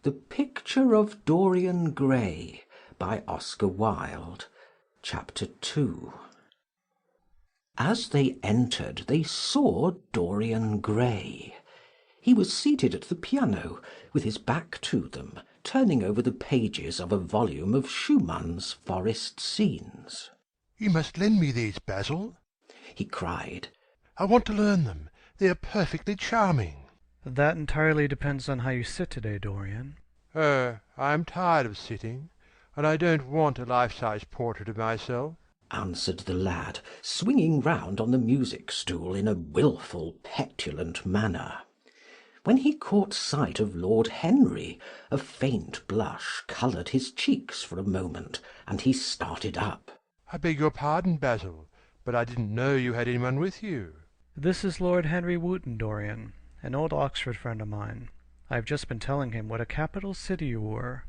The Picture of Dorian Gray by Oscar Wilde. Chapter 2. As they entered they saw Dorian Gray. He was seated at the piano, with his back to them, turning over the pages of a volume of Schumann's Forest Scenes. "You must lend me these, Basil," he cried. "I want to learn them. They are perfectly charming." That entirely depends on how you sit today, Dorian. "Oh, I am tired of sitting, and I don't want a life-size portrait of myself," answered the lad, swinging round on the music-stool in a wilful, petulant manner. When he caught sight of Lord Henry, a faint blush coloured his cheeks for a moment, and he started up. "I beg your pardon, Basil, but I didn't know you had anyone with you." This is Lord Henry Wotton, Dorian, an old Oxford friend of mine. I have just been telling him what a capital city you were,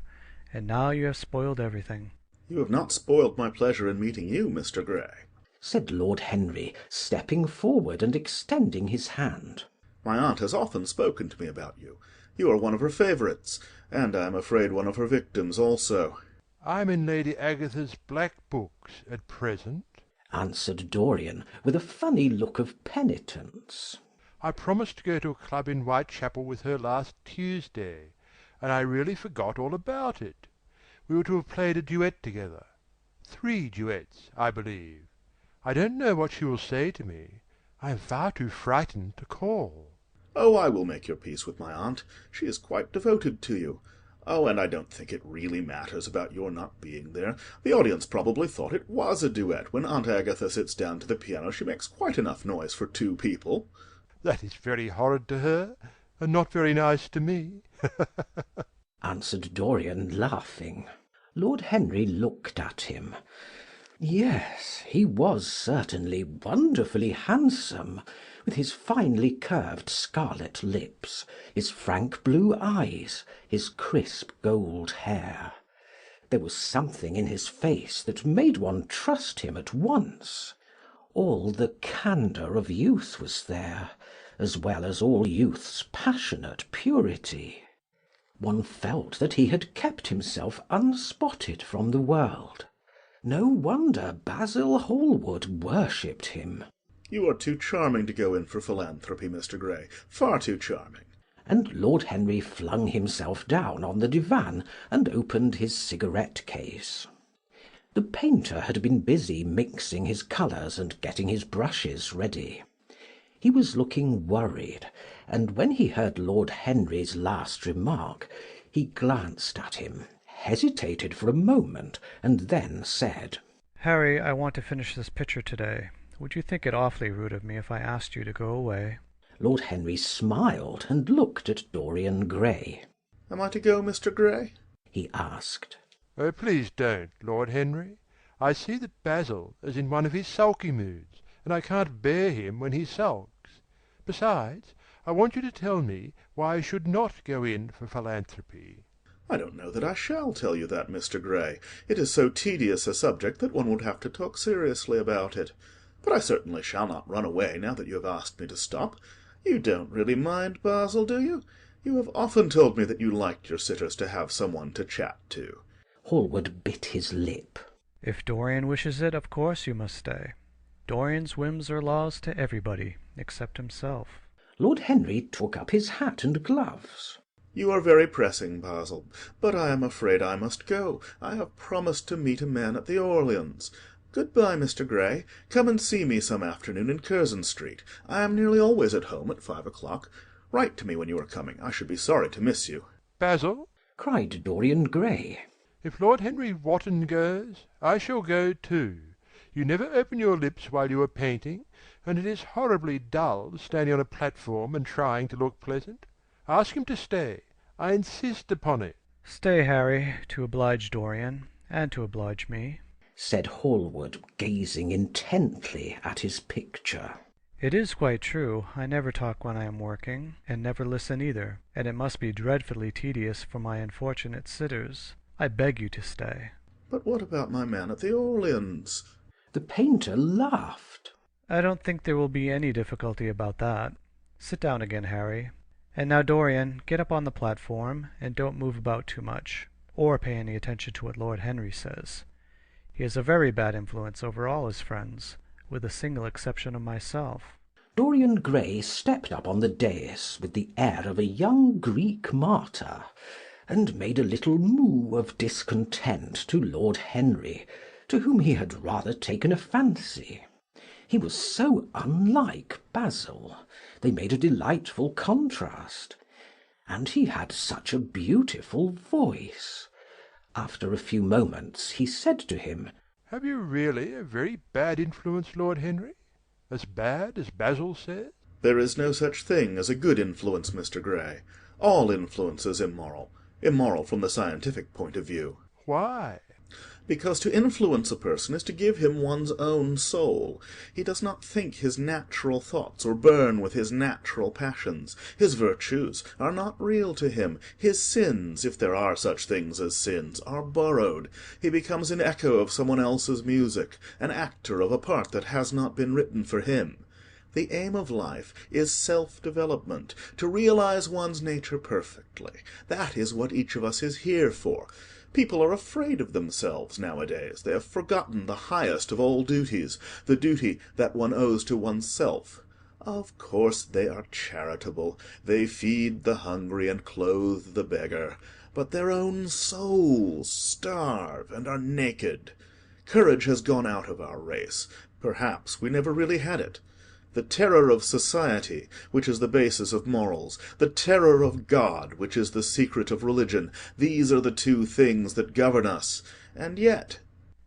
and now you have spoiled everything. "You have not spoiled my pleasure in meeting you, Mr. Gray," said Lord Henry, stepping forward and extending his hand. "My aunt has often spoken to me about you. You are one of her favourites, and I am afraid one of her victims also." "I am in Lady Agatha's black books at present," answered Dorian, with a funny look of penitence. "I promised to go to a club in Whitechapel with her last Tuesday, and I really forgot all about it. We were to have played a duet together. 3 duets, I believe. I don't know what she will say to me. I am far too frightened to call." "Oh, I will make your peace with my aunt. She is quite devoted to you. Oh, and I don't think it really matters about your not being there. The audience probably thought it was a duet. When Aunt Agatha sits down to the piano she makes quite enough noise for 2 people." "That is very horrid to her, and not very nice to me," answered Dorian, laughing. Lord Henry looked at him. Yes, he was certainly wonderfully handsome, with his finely curved scarlet lips, his frank blue eyes, his crisp gold hair. There was something in his face that made one trust him at once. All the candour of youth was there, as well as all youth's passionate purity. One felt that he had kept himself unspotted from the world. No wonder Basil Hallward worshipped him. "You are too charming to go in for philanthropy, Mr. Gray. Far too charming." And Lord Henry flung himself down on the divan and opened his cigarette-case. The painter had been busy mixing his colours and getting his brushes ready. He was looking worried, and when he heard Lord Henry's last remark, he glanced at him, hesitated for a moment, and then said, Harry, I want to finish this picture today. Would you think it awfully rude of me if I asked you to go away? Lord Henry smiled and looked at Dorian Gray. "Am I to go, Mr. Gray?" he asked. "Oh, please don't, Lord Henry. I see that Basil is in one of his sulky moods, and I can't bear him when he sulks. Besides, I want you to tell me why I should not go in for philanthropy." "I don't know that I shall tell you that, Mr. Gray. It is so tedious a subject that one would have to talk seriously about it. But I certainly shall not run away now that you have asked me to stop. You don't really mind, Basil, do you? You have often told me that you liked your sitters to have someone to chat to." Hallward bit his lip. If Dorian wishes it, of course you must stay. Dorian's whims are laws to everybody, except himself. Lord Henry took up his hat and gloves. "You are very pressing, Basil, but I am afraid I must go. I have promised to meet a man at the Orleans. Good-bye, Mr. Gray. Come and see me some afternoon in Curzon Street. I am nearly always at home at 5 o'clock. Write to me when you are coming. I should be sorry to miss you." "Basil," cried Dorian Gray, "if Lord Henry Wotton goes, I shall go too. You never open your lips while you are painting, and it is horribly dull standing on a platform and trying to look pleasant. Ask him to stay. I insist upon it." Stay, Harry, to oblige Dorian, and to oblige me, said Hallward, gazing intently at his picture. It is quite true. I never talk when I am working, and never listen either, and it must be dreadfully tedious for my unfortunate sitters. I beg you to stay. "But what about my man at the Orleans?" The painter laughed. I don't think there will be any difficulty about that. Sit down again, Harry, And now, Dorian, get up on the platform, and don't move about too much, or pay any attention to what Lord Henry says. He has a very bad influence over all his friends, with the single exception of myself. Dorian Gray stepped up on the dais with the air of a young Greek martyr, and made a little moue of discontent to Lord Henry, to whom he had rather taken a fancy. He was so unlike Basil. They made a delightful contrast. And he had such a beautiful voice. After a few moments he said to him, "Have you really a very bad influence, Lord Henry? As bad as Basil says?" There is no such thing as a good influence, Mr. Gray. All influence is immoral. Immoral from the scientific point of view. Why? Because to influence a person is to give him one's own soul. He does not think his natural thoughts or burn with his natural passions. His virtues are not real to him. His sins, if there are such things as sins, are borrowed. He becomes an echo of someone else's music, an actor of a part that has not been written for him. The aim of life is self-development, to realize one's nature perfectly. That is what each of us is here for. People are afraid of themselves nowadays. They have forgotten the highest of all duties, the duty that one owes to oneself. Of course they are charitable. They feed the hungry and clothe the beggar. But their own souls starve and are naked. Courage has gone out of our race. Perhaps we never really had it. The terror of society, which is the basis of morals, the terror of God, which is the secret of religion, these are the two things that govern us. And yet—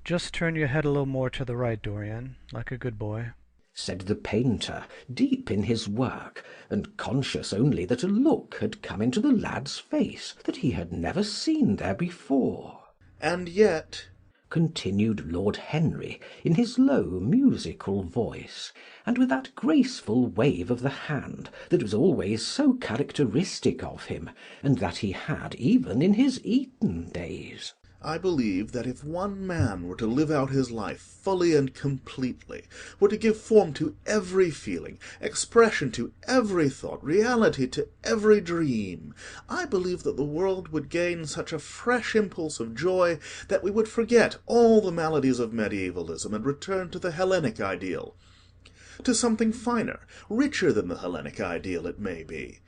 Just turn your head a little more to the right, Dorian, like a good boy, said the painter, deep in his work, and conscious only that a look had come into the lad's face that he had never seen there before. And yet— continued Lord Henry, in his low musical voice, and with that graceful wave of the hand that was always so characteristic of him, and that he had even in his Eton days. I believe that if one man were to live out his life fully and completely, were to give form to every feeling, expression to every thought, reality to every dream, I believe that the world would gain such a fresh impulse of joy that we would forget all the maladies of medievalism and return to the Hellenic ideal. To something finer, richer than the Hellenic ideal, it may be.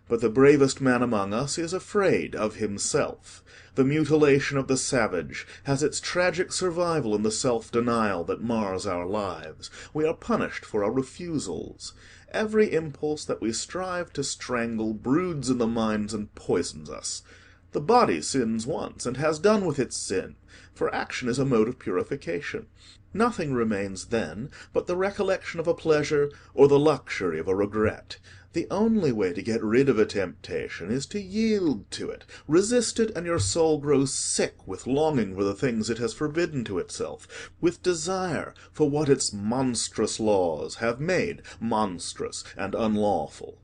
But the bravest man among us is afraid of himself. The mutilation of the savage has its tragic survival in the self-denial that mars our lives. We are punished for our refusals. Every impulse that we strive to strangle broods in the minds and poisons us. The body sins once, and has done with its sin, for action is a mode of purification. Nothing remains then but the recollection of a pleasure or the luxury of a regret. The only way to get rid of a temptation is to yield to it. Resist it, and your soul grows sick with longing for the things it has forbidden to itself, with desire for what its monstrous laws have made monstrous and unlawful.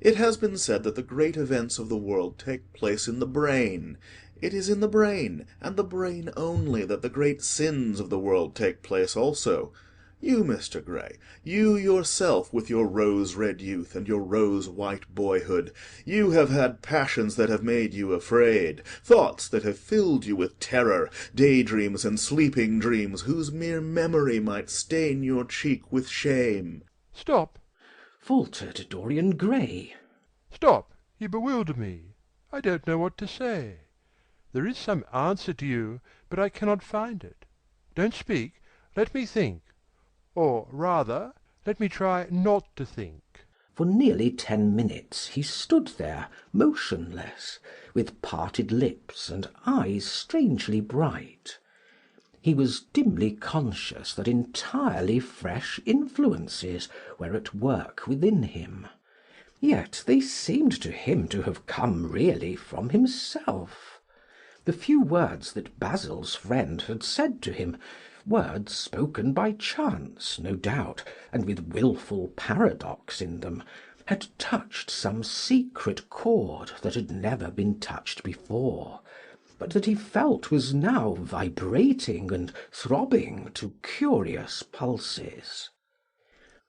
It has been said that the great events of the world take place in the brain. It is in the brain, and the brain only, that the great sins of the world take place also. You, Mr. Gray, you yourself, with your rose-red youth and your rose-white boyhood, you have had passions that have made you afraid, thoughts that have filled you with terror, daydreams and sleeping dreams whose mere memory might stain your cheek with shame. "Stop! faltered Dorian Gray. Stop! You bewilder me. I don't know what to say. There is some answer to you, but I cannot find it. Don't speak. Let me think. Or, rather, let me try not to think." For nearly 10 minutes he stood there, motionless, with parted lips and eyes strangely bright. He was dimly conscious that entirely fresh influences were at work within him. Yet they seemed to him to have come really from himself. The few words that Basil's friend had said to him, words spoken by chance, no doubt, and with wilful paradox in them, had touched some secret chord that had never been touched before, but that he felt was now vibrating and throbbing to curious pulses.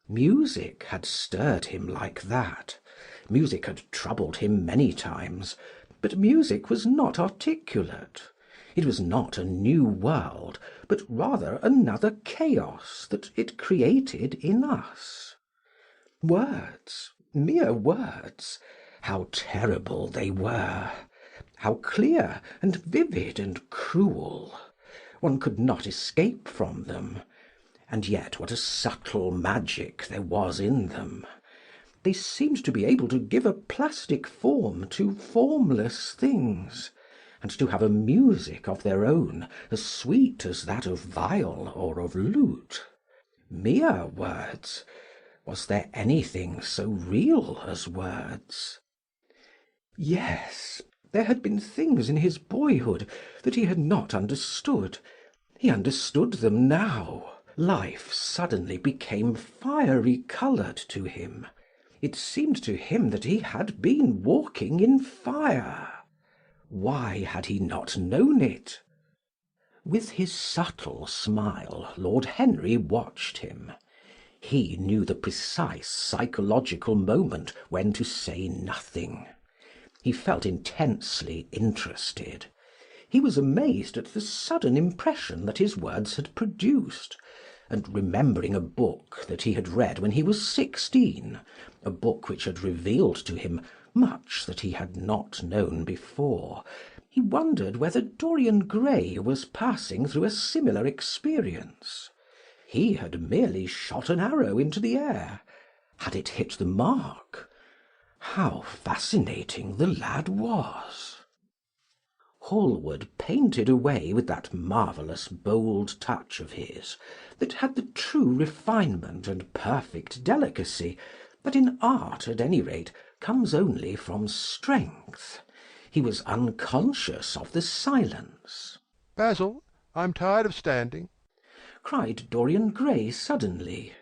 Music had stirred him like that. Music had troubled him many times, but music was not articulate. It was not a new world, but rather another chaos that it created in us. Words, mere words, how terrible they were! How clear and vivid and cruel! One could not escape from them. And yet what a subtle magic there was in them! They seemed to be able to give a plastic form to formless things, and to have a music of their own as sweet as that of viol or of lute. Mere words! Was there anything so real as words? Yes, there had been things in his boyhood that he had not understood. He understood them now. Life suddenly became fiery coloured to him. It seemed to him that he had been walking in fire. Why had he not known it? With his subtle smile, Lord Henry watched him. He knew the precise psychological moment when to say nothing. He felt intensely interested. He was amazed at the sudden impression that his words had produced, and remembering a book that he had read when he was 16, a book which had revealed to him much that he had not known before, he wondered whether Dorian Gray was passing through a similar experience. He had merely shot an arrow into the air. Had it hit the mark? How fascinating the lad was! Hallward painted away with that marvellous bold touch of his, that had the true refinement and perfect delicacy that in art, at any rate, comes only from strength. He was unconscious of the silence. "Basil, I'm tired of standing," cried Dorian Gray suddenly.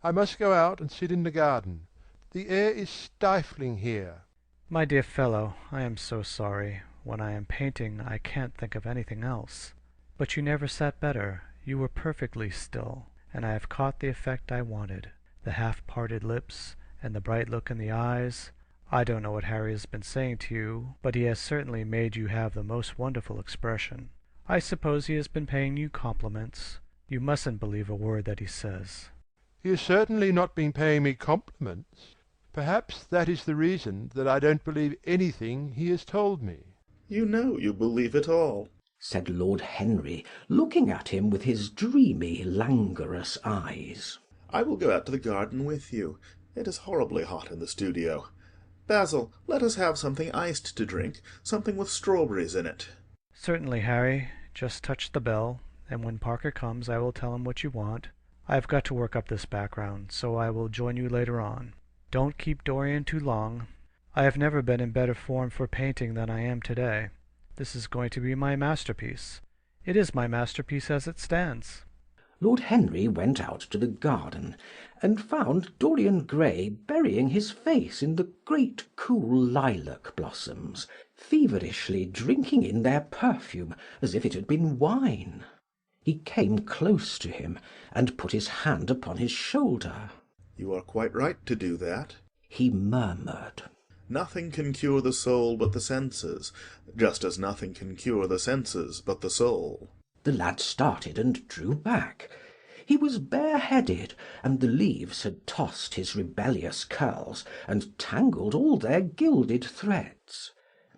"I must go out and sit in the garden. The air is stifling here." My dear fellow, I am so sorry. When I am painting I can't think of anything else. But you never sat better. You were perfectly still, and I have caught the effect I wanted. The half-parted lips, and the bright look in the eyes. I don't know what Harry has been saying to you, but he has certainly made you have the most wonderful expression. I suppose he has been paying you compliments. You mustn't believe a word that he says." "He has certainly not been paying me compliments. Perhaps that is the reason that I don't believe anything he has told me." You know you believe it all, said Lord Henry, looking at him with his dreamy, languorous eyes. I will go out to the garden with you. It is horribly hot in the studio. Basil, let us have something iced to drink, something with strawberries in it. "Certainly, Harry. Just touch the bell, and when Parker comes I will tell him what you want. I have got to work up this background, so I will join you later on. Don't keep Dorian too long. I have never been in better form for painting than I am today. This is going to be my masterpiece. It is my masterpiece as it stands." Lord Henry went out to the garden, and found Dorian Gray burying his face in the great cool lilac blossoms, feverishly drinking in their perfume as if it had been wine. He came close to him, and put his hand upon his shoulder. You are quite right to do that, he murmured. Nothing can cure the soul but the senses, just as nothing can cure the senses but the soul. The lad started and drew back. He was bareheaded, and the leaves had tossed his rebellious curls and tangled all their gilded threads.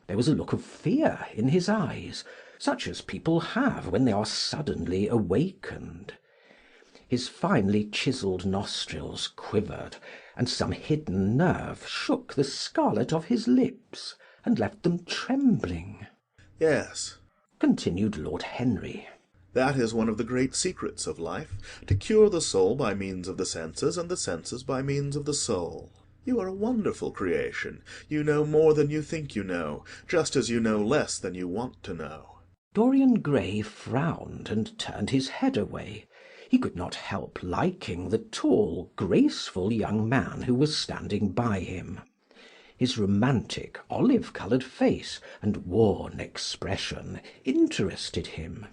There was a look of fear in his eyes, such as people have when they are suddenly awakened. His finely chiselled nostrils quivered, and some hidden nerve shook the scarlet of his lips, and left them trembling. Yes, continued Lord Henry. That is one of the great secrets of life, to cure the soul by means of the senses, and the senses by means of the soul. You are a wonderful creation. You know more than you think you know, just as you know less than you want to know. Dorian Gray frowned and turned his head away. He could not help liking the tall, graceful young man who was standing by him. His romantic, olive-coloured face and worn expression interested him.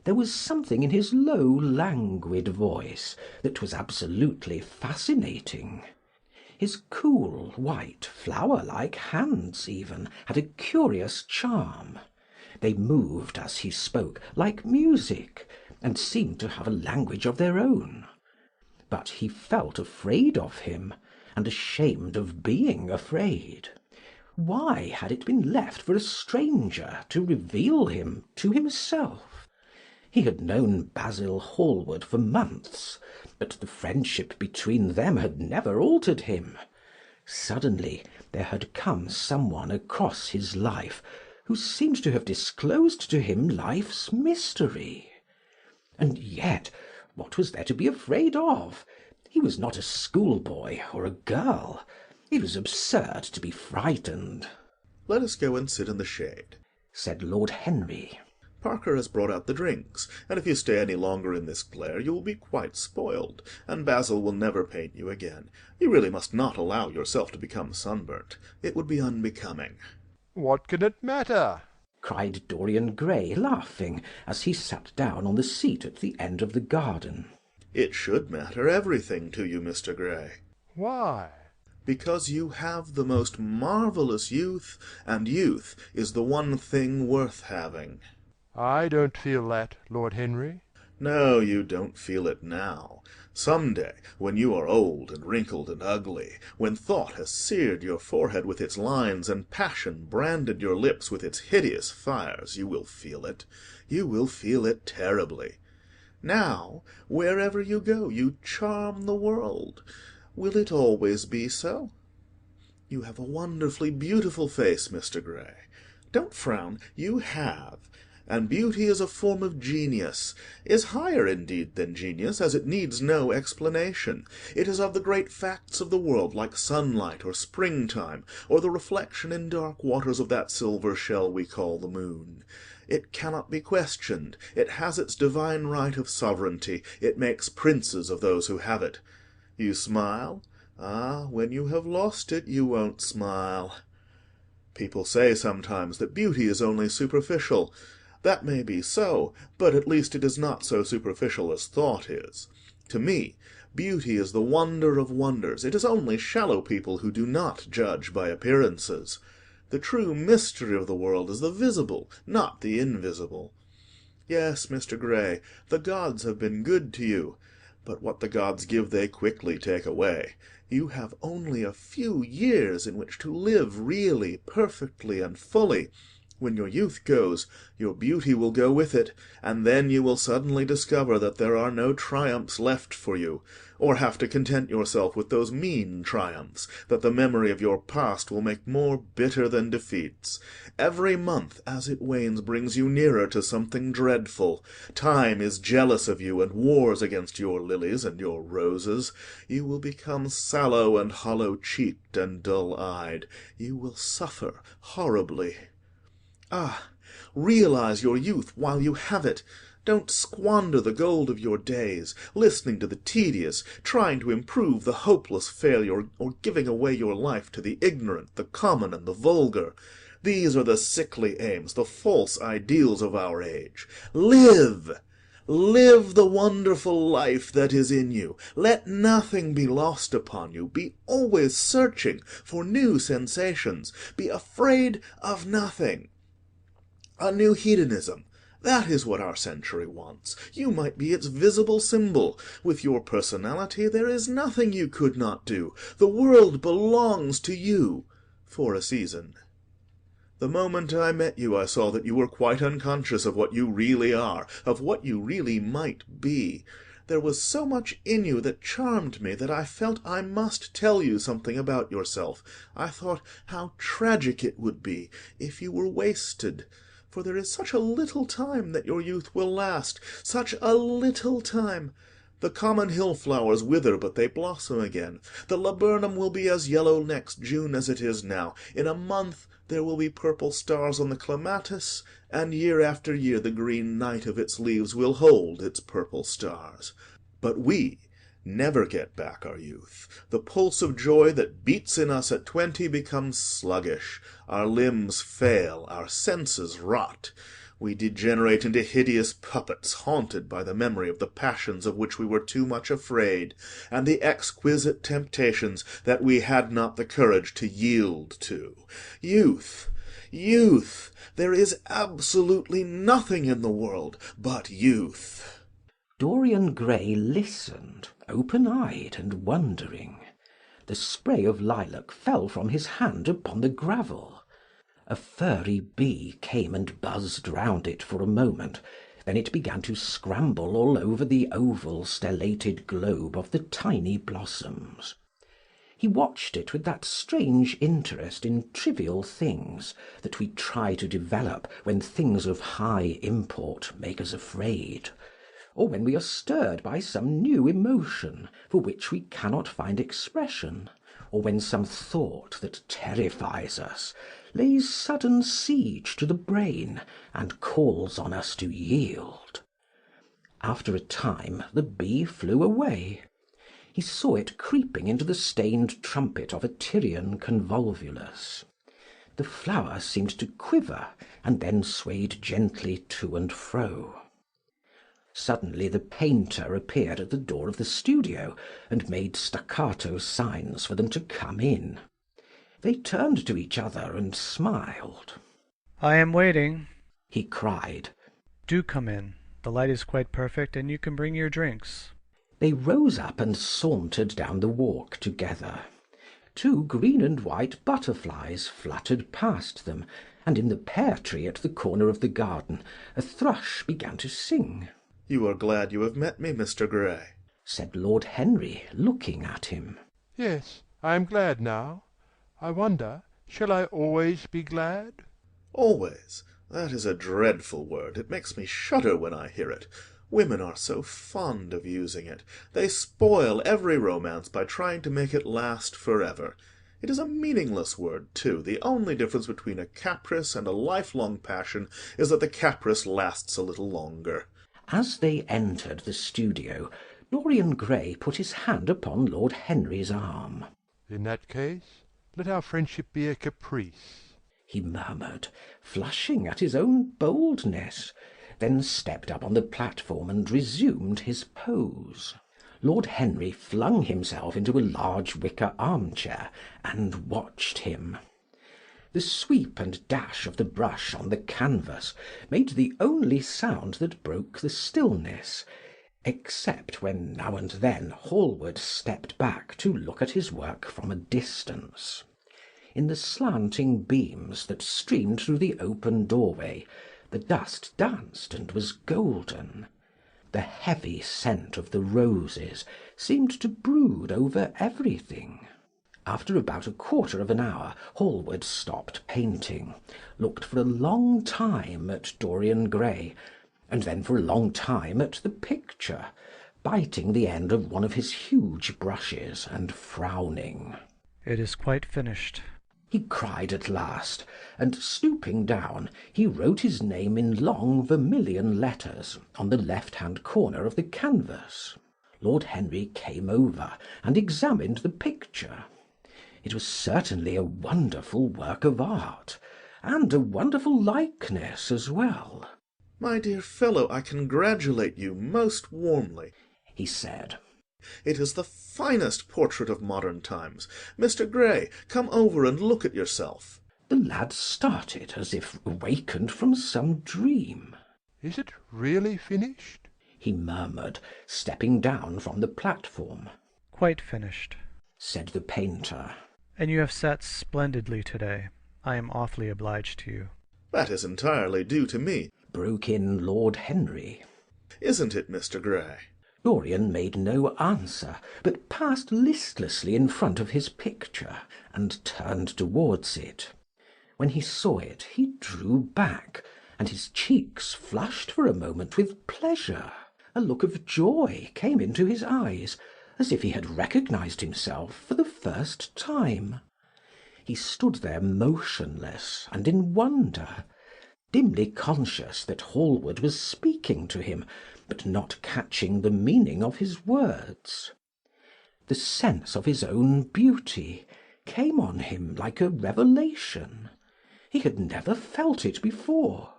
There was something in his low, languid voice that was absolutely fascinating. His cool, white, flower-like hands even had a curious charm. They moved, as he spoke, like music, and seemed to have a language of their own. But he felt afraid of him, and ashamed of being afraid. Why had it been left for a stranger to reveal him to himself? He had known Basil Hallward for months, but the friendship between them had never altered him. Suddenly there had come someone across his life who seemed to have disclosed to him life's mystery. And yet, what was there to be afraid of? He was not a schoolboy or a girl. It was absurd to be frightened. "Let us go and sit in the shade," said Lord Henry. "Parker has brought out the drinks, and if you stay any longer in this glare you will be quite spoiled, and Basil will never paint you again. You really must not allow yourself to become sunburnt. It would be unbecoming." What can it matter? cried Dorian Gray, laughing, as he sat down on the seat at the end of the garden. "It should matter everything to you, Mr. Gray. Why? Because you have the most marvellous youth, and youth is the one thing worth having." I don't feel that, Lord Henry. No, you don't feel it now. Some day, when you are old and wrinkled and ugly, when thought has seared your forehead with its lines, and passion branded your lips with its hideous fires, you will feel it. You will feel it terribly. Now, wherever you go, you charm the world. Will it always be so? You have a wonderfully beautiful face, Mr. Gray. Don't frown. You have. And beauty is a form of genius, is higher indeed than genius, as it needs no explanation. It is of the great facts of the world, like sunlight or springtime, or the reflection in dark waters of that silver shell we call the moon. It cannot be questioned. It has its divine right of sovereignty. It makes princes of those who have it. You smile? Ah, when you have lost it, you won't smile. People say sometimes that beauty is only superficial. That may be so, but at least it is not so superficial as thought is. To me, beauty is the wonder of wonders. It is only shallow people who do not judge by appearances. The true mystery of the world is the visible, not the invisible. Yes, Mr. Gray, the gods have been good to you, but what the gods give they quickly take away. You have only a few years in which to live really, perfectly, and fully. When your youth goes, your beauty will go with it, and then you will suddenly discover that there are no triumphs left for you, or have to content yourself with those mean triumphs that the memory of your past will make more bitter than defeats. Every month, as it wanes, brings you nearer to something dreadful. Time is jealous of you, and wars against your lilies and your roses. You will become sallow and hollow-cheeked and dull-eyed. You will suffer horribly. Ah, realize your youth while you have it. Don't squander the gold of your days, listening to the tedious, trying to improve the hopeless failure, or giving away your life to the ignorant, the common, and the vulgar. These are the sickly aims, the false ideals of our age. Live! Live the wonderful life that is in you. Let nothing be lost upon you. Be always searching for new sensations. Be afraid of nothing. A new hedonism. That is what our century wants. You might be its visible symbol. With your personality there is nothing you could not do. The world belongs to you for a season. The moment I met you I saw that you were quite unconscious of what you really are, of what you really might be. There was so much in you that charmed me that I felt I must tell you something about yourself. I thought how tragic it would be if you were wasted. For there is such a little time that your youth will last, such a little time. The common hill-flowers wither, but they blossom again. The laburnum will be as yellow next June as it is now. In a month there will be purple stars on the clematis, and year after year the green night of its leaves will hold its purple stars. But we never get back our youth. The pulse of joy that beats in us at 20 becomes sluggish. Our limbs fail, our senses rot. We degenerate into hideous puppets, haunted by the memory of the passions of which we were too much afraid, and the exquisite temptations that we had not the courage to yield to. Youth! Youth! There is absolutely nothing in the world but youth." Dorian Gray listened, open-eyed and wondering. The spray of lilac fell from his hand upon the gravel. A furry bee came and buzzed round it for a moment, then it began to scramble all over the oval stellated globe of the tiny blossoms. He watched it with that strange interest in trivial things that we try to develop when things of high import make us afraid, or when we are stirred by some new emotion for which we cannot find expression, or when some thought that terrifies us lays sudden siege to the brain and calls on us to yield. After a time the bee flew away. He saw it creeping into the stained trumpet of a Tyrian convolvulus. The flower seemed to quiver, and then swayed gently to and fro. Suddenly the painter appeared at the door of the studio, and made staccato signs for them to come in. They turned to each other and smiled. "I am waiting," he cried. "Do come in. The light is quite perfect, and you can bring your drinks." They rose up and sauntered down the walk together. Two green and white butterflies fluttered past them, and in the pear tree at the corner of the garden a thrush began to sing. "You are glad you have met me, Mr. Gray?" said Lord Henry, looking at him. Yes, I am glad now. I wonder, shall I always be glad? "Always? That is a dreadful word. It makes me shudder when I hear it. Women are so fond of using it. They spoil every romance by trying to make it last forever. It is a meaningless word, too. The only difference between a caprice and a lifelong passion is that the caprice lasts a little longer." As they entered the studio, Dorian Gray put his hand upon Lord Henry's arm. In that case, let our friendship be a caprice, he murmured, flushing at his own boldness, then stepped up on the platform and resumed his pose. Lord Henry flung himself into a large wicker armchair and watched him. The sweep and dash of the brush on the canvas made the only sound that broke the stillness, except when now and then Hallward stepped back to look at his work from a distance. In the slanting beams that streamed through the open doorway, the dust danced and was golden. The heavy scent of the roses seemed to brood over everything. After about a quarter of an hour, Hallward stopped painting, looked for a long time at Dorian Gray, and then for a long time at the picture, biting the end of one of his huge brushes and frowning. "It is quite finished," he cried at last, and stooping down, he wrote his name in long vermilion letters on the left-hand corner of the canvas. Lord Henry came over and examined the picture. It was certainly a wonderful work of art, and a wonderful likeness as well. "My dear fellow, I congratulate you most warmly," he said. "It is the finest portrait of modern times. Mr. Gray, come over and look at yourself." The lad started as if awakened from some dream. Is it really finished? he murmured, stepping down from the platform. "Quite finished," said the painter. "and you have sat splendidly today. I am awfully obliged to you." "That is entirely due to me," broke in Lord Henry. "Isn't it, Mr. Gray?" Dorian made no answer, but passed listlessly in front of his picture, and turned towards it. When he saw it, he drew back, and his cheeks flushed for a moment with pleasure. A look of joy came into his eyes, as if he had recognized himself for the first time. He stood there motionless and in wonder, dimly conscious that Hallward was speaking to him, but not catching the meaning of his words. The sense of his own beauty came on him like a revelation. He had never felt it before.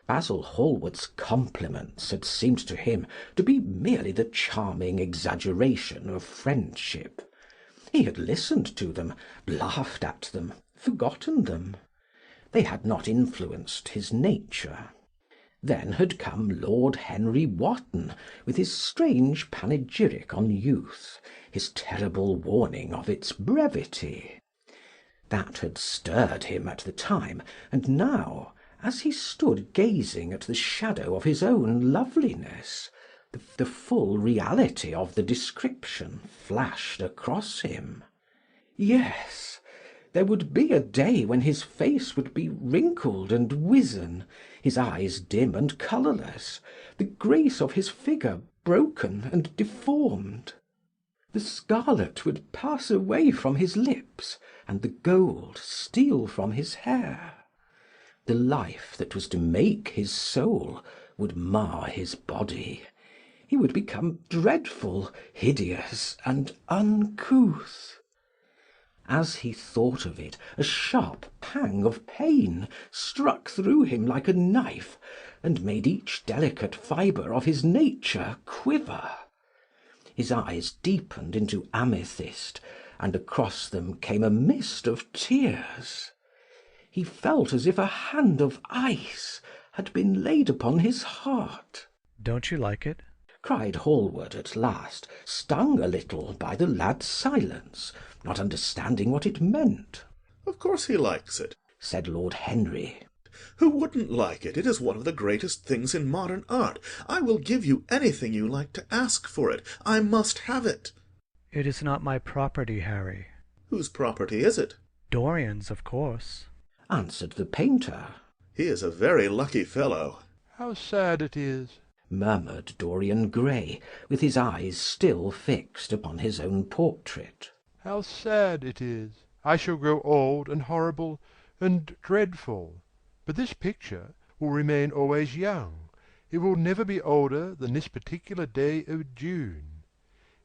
Basil Hallward's compliments had seemed to him to be merely the charming exaggeration of friendship. He had listened to them, laughed at them, forgotten them. They had not influenced his nature. Then had come Lord Henry Wotton, with his strange panegyric on youth, his terrible warning of its brevity. That had stirred him at the time, and now, as he stood gazing at the shadow of his own loveliness, the full reality of the description flashed across him. Yes, there would be a day when his face would be wrinkled and wizen, his eyes dim and colourless, the grace of his figure broken and deformed. The scarlet would pass away from his lips, and the gold steal from his hair. The life that was to make his soul would mar his body. He would become dreadful, hideous, and uncouth. As he thought of it, a sharp pang of pain struck through him like a knife, and made each delicate fibre of his nature quiver. His eyes deepened into amethyst, and across them came a mist of tears. He felt as if a hand of ice had been laid upon his heart. "Don't you like it?" cried Hallward at last, stung a little by the lad's silence, not understanding what it meant. Of course he likes it. Said Lord Henry. Who wouldn't like it? It is one of the greatest things in modern art. I will give you anything you like to ask for it. I must have it. "It is not my property, Harry." Whose property is it? "Dorian's, of course," answered the painter. He is a very lucky fellow. How sad it is, murmured Dorian Gray, with his eyes still fixed upon his own portrait. how sad it is. I shall grow old and horrible and dreadful. But this picture will remain always young. It will never be older than this particular day of June.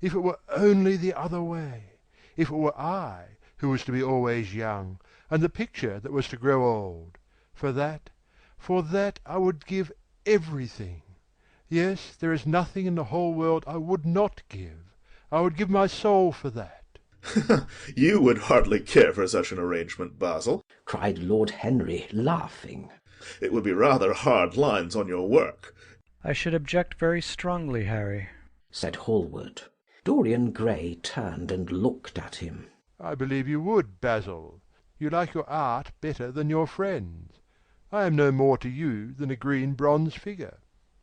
If it were only the other way! If it were I who was to be always young, and the picture that was to grow old! For that I would give everything. Yes, there is nothing in the whole world I would not give. I would give my soul for that." You would hardly care for such an arrangement, Basil, cried Lord Henry, laughing. It would be rather hard lines on your work. "I should object very strongly, Harry," said Hallward. Dorian Gray turned and looked at him. "I believe you would, Basil. You like your art better than your friends. I am no more to you than a green bronze figure.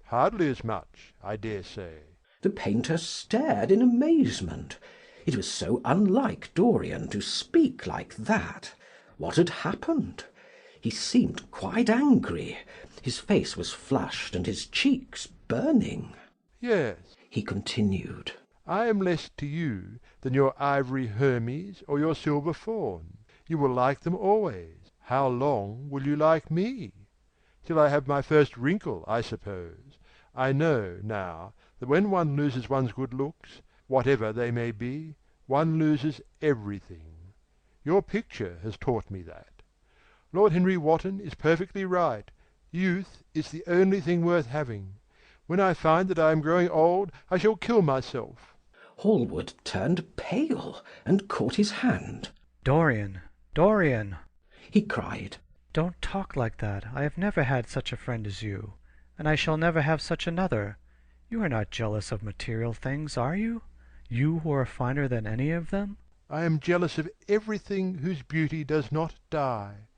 Hardly as much, I dare say." The painter stared in amazement. It was so unlike Dorian to speak like that. What had happened? He seemed quite angry. His face was flushed and his cheeks burning. "Yes," he continued, "I am less to you than your ivory Hermes or your silver fawn. You will like them always. How long will you like me? Till I have my first wrinkle, I suppose. I know, now, that when one loses one's good looks, whatever they may be, one loses everything. Your picture has taught me that. Lord Henry Wotton is perfectly right. Youth is the only thing worth having. When I find that I am growing old, I shall kill myself." Hallward turned pale and caught his hand. "Dorian, Dorian!" he cried. "Don't talk like that. I have never had such a friend as you, and I shall never have such another. You are not jealous of material things, are you? You who are finer than any of them?" "I am jealous of everything whose beauty does not die.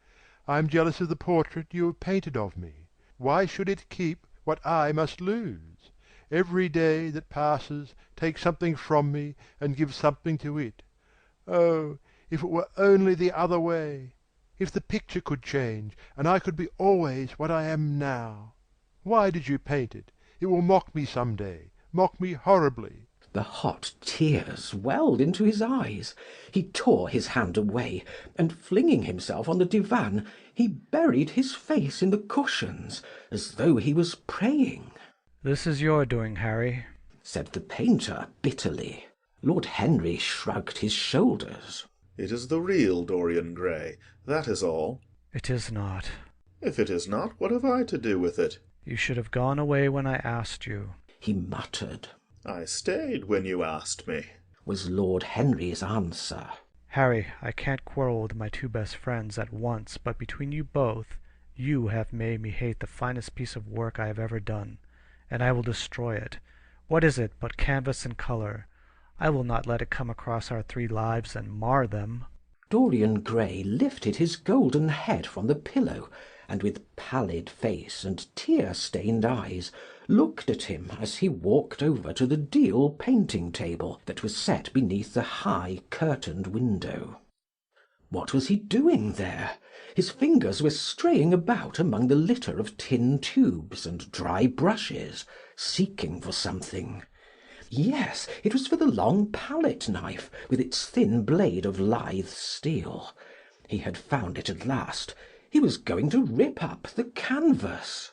I am jealous of the portrait you have painted of me. Why should it keep what I must lose? Every day that passes takes something from me and gives something to it. Oh, if it were only the other way! If the picture could change, and I could be always what I am now! Why did you paint it? It will mock me some day, mock me horribly." The hot tears welled into his eyes. He tore his hand away, and flinging himself on the divan, he buried his face in the cushions, as though he was praying. "This is your doing, Harry," said the painter bitterly. Lord Henry shrugged his shoulders. It is the real Dorian Gray, that is all. "It is not." If it is not, what have I to do with it? You should have gone away when I asked you. He muttered. I stayed when you asked me, Was Lord Henry's answer. Harry, I can't quarrel with my two best friends at once, but between you both, you have made me hate the finest piece of work I have ever done, and I will destroy it. What is it but canvas and colour? I will not let it come across our 3 lives and mar them. Dorian Gray lifted his golden head from the pillow, and with pallid face and tear-stained eyes looked at him as he walked over to the deal painting table that was set beneath the high curtained window. What was he doing there? His fingers were straying about among the litter of tin tubes and dry brushes, seeking for something. Yes, it was for the long palette knife with its thin blade of lithe steel. He had found it at last. He was going to rip up the canvas.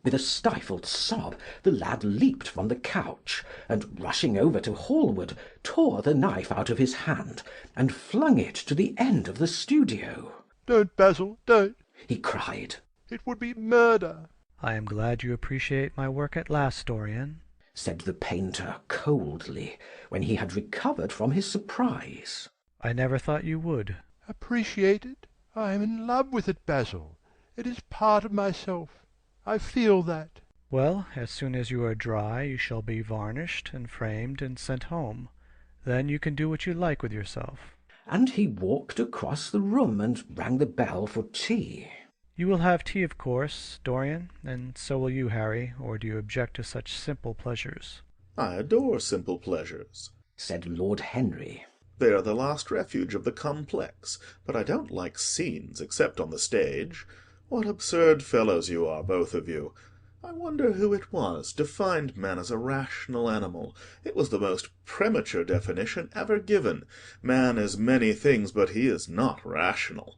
With a stifled sob, the lad leaped from the couch, and rushing over to Hallward, tore the knife out of his hand, and flung it to the end of the studio. "Don't, Basil, don't!" he cried. "It would be murder." I am glad you appreciate my work at last, Dorian, said the painter coldly, when he had recovered from his surprise. I never thought you would. Appreciate it? I am in love with it, Basil. It is part of myself. I feel that. Well, as soon as you are dry, you shall be varnished and framed and sent home. Then you can do what you like with yourself. And he walked across the room and rang the bell for tea. You will have tea, of course, Dorian, and so will you, Harry, or do you object to such simple pleasures? I adore simple pleasures, said Lord Henry. They are the last refuge of the complex, but I don't like scenes except on the stage. What absurd fellows you are, both of you! I wonder who it was defined man as a rational animal. It was the most premature definition ever given. Man is many things, but he is not rational.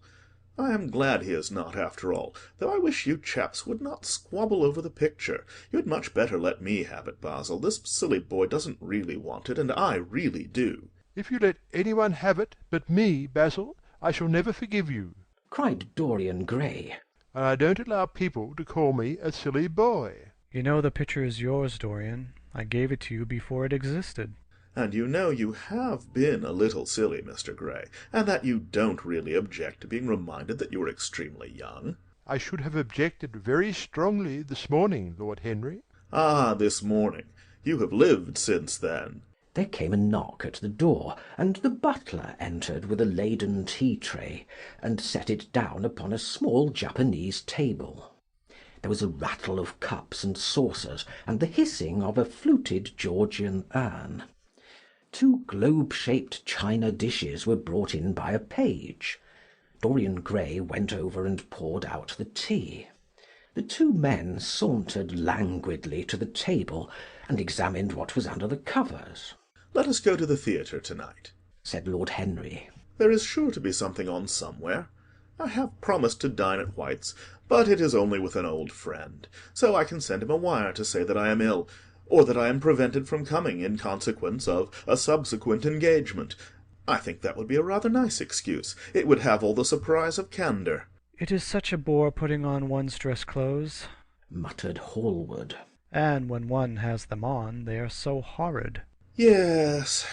I am glad he is not, after all, though I wish you chaps would not squabble over the picture. You had much better let me have it, Basil. This silly boy doesn't really want it, and I really do. If you let anyone have it but me, Basil, I shall never forgive you, cried Dorian Gray. And I don't allow people to call me a silly boy. You know the picture is yours, Dorian. I gave it to you before it existed. And you know you have been a little silly, Mr. Gray, and that you don't really object to being reminded that you are extremely young. I should have objected very strongly this morning, Lord Henry. Ah, this morning. You have lived since then. There came a knock at the door, and the butler entered with a laden tea-tray, and set it down upon a small Japanese table. There was a rattle of cups and saucers, and the hissing of a fluted Georgian urn. 2 globe-shaped china dishes were brought in by a page. Dorian Gray went over and poured out the tea. The 2 men sauntered languidly to the table, and examined what was under the covers. Let us go to the theatre tonight, said Lord Henry. There is sure to be something on somewhere. I have promised to dine at White's, but it is only with an old friend, so I can send him a wire to say that I am ill, or that I am prevented from coming in consequence of a subsequent engagement. I think that would be a rather nice excuse. It would have all the surprise of candour. It is such a bore putting on one's dress clothes, muttered Hallward. And when one has them on, they are so horrid. Yes,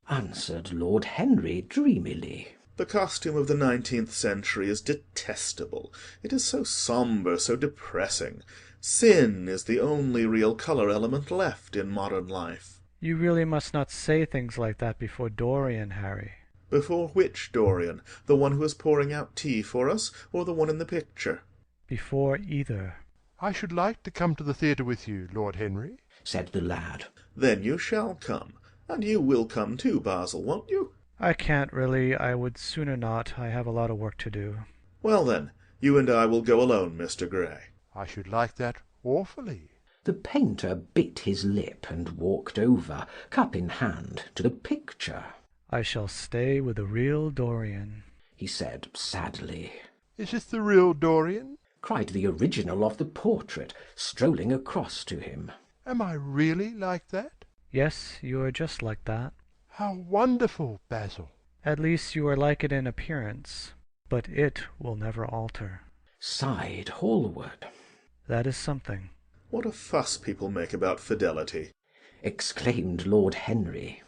answered Lord Henry dreamily. The costume of the 19th century is detestable. It is so sombre, so depressing. Sin is the only real colour element left in modern life. You really must not say things like that before Dorian, Harry. Before which Dorian? The one who is pouring out tea for us, or the one in the picture? Before either. I should like to come to the theatre with you, Lord Henry, said the lad. Then you shall come. And you will come too, Basil, won't you? I can't really. I would sooner not. I have a lot of work to do. Well then, you and I will go alone, Mr. Gray. I should like that awfully. The painter bit his lip and walked over, cup in hand, to the picture. I shall stay with the real Dorian, he said sadly. Is this the real Dorian? cried the original of the portrait, strolling across to him. Am I really like that? Yes, you are just like that. How wonderful, Basil. At least you are like it in appearance, but it will never alter, sighed Hallward. That is something. What a fuss people make about fidelity! Exclaimed Lord Henry.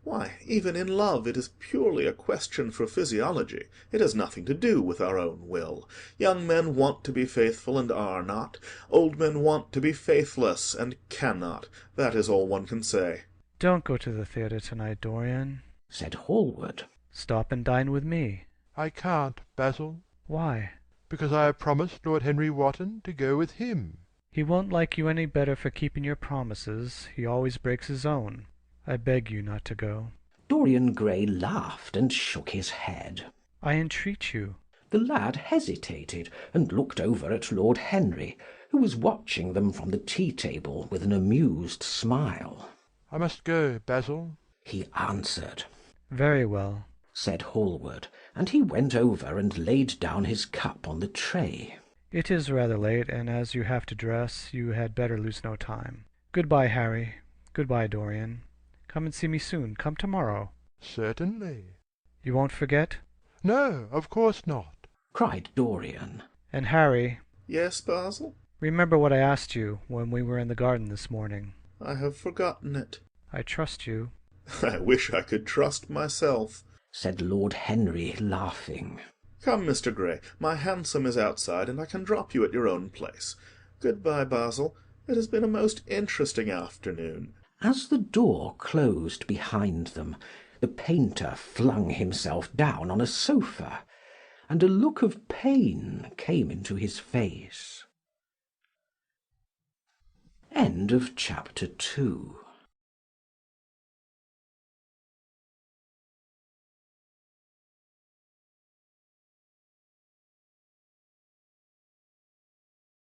Why, even in love it is purely a question for physiology. It has nothing to do with our own will. Young men want to be faithful and are not. Old men want to be faithless and cannot. That is all one can say. Don't go to the theatre tonight, Dorian, said Hallward. Stop and dine with me. I can't, Basil, Why? because I have promised Lord Henry Wotton to go with him. He won't like you any better for keeping your promises. He always breaks his own. I beg you not to go. Dorian Gray laughed and shook his head. I entreat you. The lad hesitated and looked over at Lord Henry, who was watching them from the tea-table with an amused smile. I must go, Basil, he answered. Very well, said Hallward, and he went over and laid down his cup on the tray. It is rather late, and as you have to dress, you had better lose no time. Good-bye, Harry. Good-bye, Dorian. Come and see me soon. Come tomorrow. Certainly. You won't forget? No, of course not, cried Dorian. And Harry. Yes, Basil? Remember what I asked you when we were in the garden this morning. I have forgotten it. I trust you. I wish I could trust myself, said Lord Henry, laughing. Come, Mr. Gray, my hansom is outside, and I can drop you at your own place. Good-bye, Basil. It has been a most interesting afternoon. As the door closed behind them, the painter flung himself down on a sofa, and a look of pain came into his face. End of chapter 2.